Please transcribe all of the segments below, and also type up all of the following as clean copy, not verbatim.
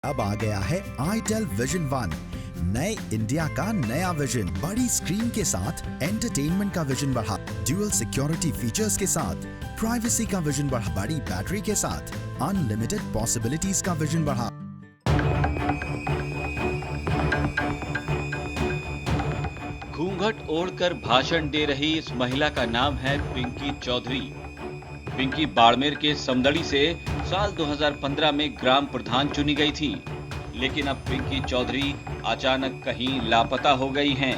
अब आ गया है आईटेल विजन वन, नए इंडिया का नया विजन। बड़ी स्क्रीन के साथ एंटरटेनमेंट का विजन बढ़ा, ड्यूअल सिक्योरिटी फीचर्स के साथ प्राइवेसी का विजन बढ़ा, बड़ी बैटरी के साथ अनलिमिटेड पॉसिबिलिटीज का विजन बढ़ा। घूंघट ओढ़कर भाषण दे रही इस महिला का नाम है पिंकी चौधरी। पिंकी बाड़मेर के समदड़ी से साल 2015 में ग्राम प्रधान चुनी गई थी, लेकिन अब पिंकी चौधरी अचानक कहीं लापता हो गई हैं।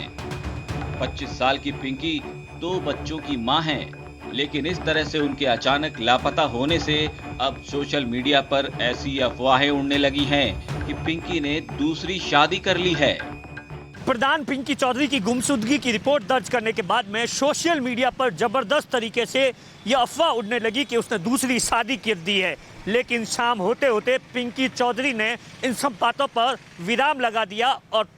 25 साल की पिंकी 2 बच्चों की मां हैं, लेकिन इस तरह से उनके अचानक लापता होने से अब सोशल मीडिया पर ऐसी अफवाहें उड़ने लगी हैं कि पिंकी ने दूसरी शादी कर ली है। प्रधान पिंकी चौधरी की गुमशुदगी की रिपोर्ट दर्ज करने के बाद में सोशल मीडिया पर जबरदस्त तरीके से यह अफवाह उड़ने लगी कि उसने दूसरी शादी कर दी है। लेकिन शाम होते होते पिंकी चौधरी ने इन सब बातों पर विराम लगा दिया और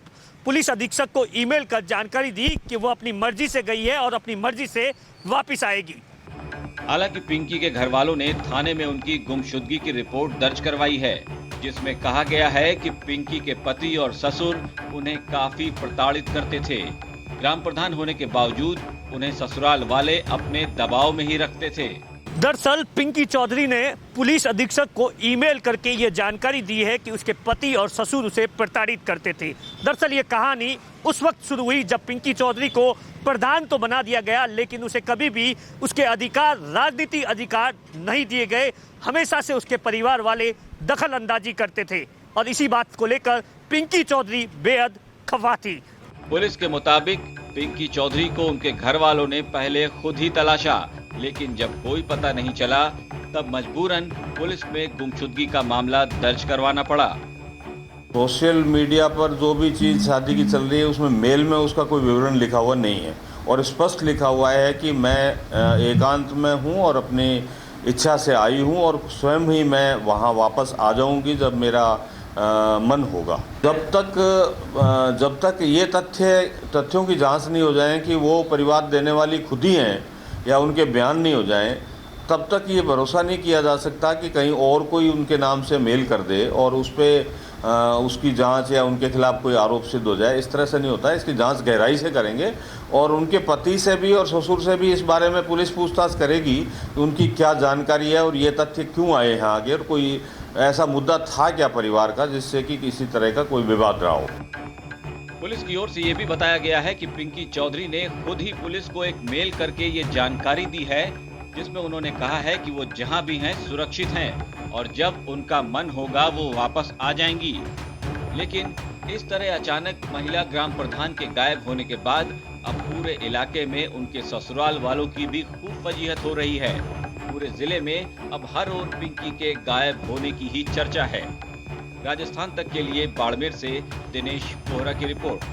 पुलिस अधीक्षक को ईमेल कर जानकारी दी कि वो अपनी मर्जी से गई है और अपनी मर्जी से वापस आएगी। हालांकि पिंकी के घर वालों ने थाने में उनकी गुमशुदगी की रिपोर्ट दर्ज करवाई है, जिसमें कहा गया है कि पिंकी के पति और ससुर उन्हें काफी प्रताड़ित करते थे। ग्राम प्रधान होने के बावजूद उन्हें ससुराल वाले अपने दबाव में ही रखते थे। दरअसल पिंकी चौधरी ने पुलिस अधीक्षक को ईमेल करके ये जानकारी दी है कि उसके पति और ससुर उसे प्रताड़ित करते थे। दरअसल ये कहानी उस वक्त शुरू हुई जब पिंकी चौधरी को प्रधान तो बना दिया गया, लेकिन उसे कभी भी उसके अधिकार, राजनीति अधिकार नहीं दिए गए। हमेशा से उसके परिवार वाले दखल अंदाजी करते थे और इसी बात को लेकर पिंकी चौधरी बेहद खफा थी। पुलिस के मुताबिक पिंकी चौधरी को उनके घर वालों ने पहले खुद ही तलाशा, लेकिन जब कोई पता नहीं चला तब मजबूरन पुलिस में गुमशुदगी का मामला दर्ज करवाना पड़ा। सोशल मीडिया पर जो भी चीज़ शादी की चल रही है उसमें मेल में उसका कोई विवरण लिखा हुआ नहीं है और स्पष्ट लिखा हुआ है कि मैं एकांत में हूँ और अपनी इच्छा से आई हूँ और स्वयं ही मैं वहाँ वापस आ जाऊँगी जब मेरा मन होगा। जब तक ये तथ्यों की जांच नहीं हो जाए कि वो परिवार देने वाली खुद ही हैं या उनके बयान नहीं हो जाएं, तब तक ये भरोसा नहीं किया जा सकता कि कहीं और कोई उनके नाम से मेल कर दे और उस पर उसकी जांच या उनके खिलाफ कोई आरोप सिद्ध हो जाए। इस तरह से नहीं होता है। इसकी जांच गहराई से करेंगे और उनके पति से भी और ससुर से भी इस बारे में पुलिस पूछताछ करेगी कि उनकी क्या जानकारी है और ये तथ्य क्यों आए हैं आगे और कोई ऐसा मुद्दा था क्या परिवार का जिससे कि किसी तरह का कोई विवाद रहा हो। पुलिस की ओर से ये भी बताया गया है कि पिंकी चौधरी ने खुद ही पुलिस को एक मेल करके ये जानकारी दी है, जिसमें उन्होंने कहा है कि वो जहां भी हैं सुरक्षित हैं और जब उनका मन होगा वो वापस आ जाएंगी। लेकिन इस तरह अचानक महिला ग्राम प्रधान के गायब होने के बाद अब पूरे इलाके में उनके ससुराल वालों की भी खूब फजीहत हो रही है। पूरे जिले में अब हर ओर पिंकी के गायब होने की ही चर्चा है। राजस्थान तक के लिए बाड़मेर से दिनेश बोहरा की रिपोर्ट।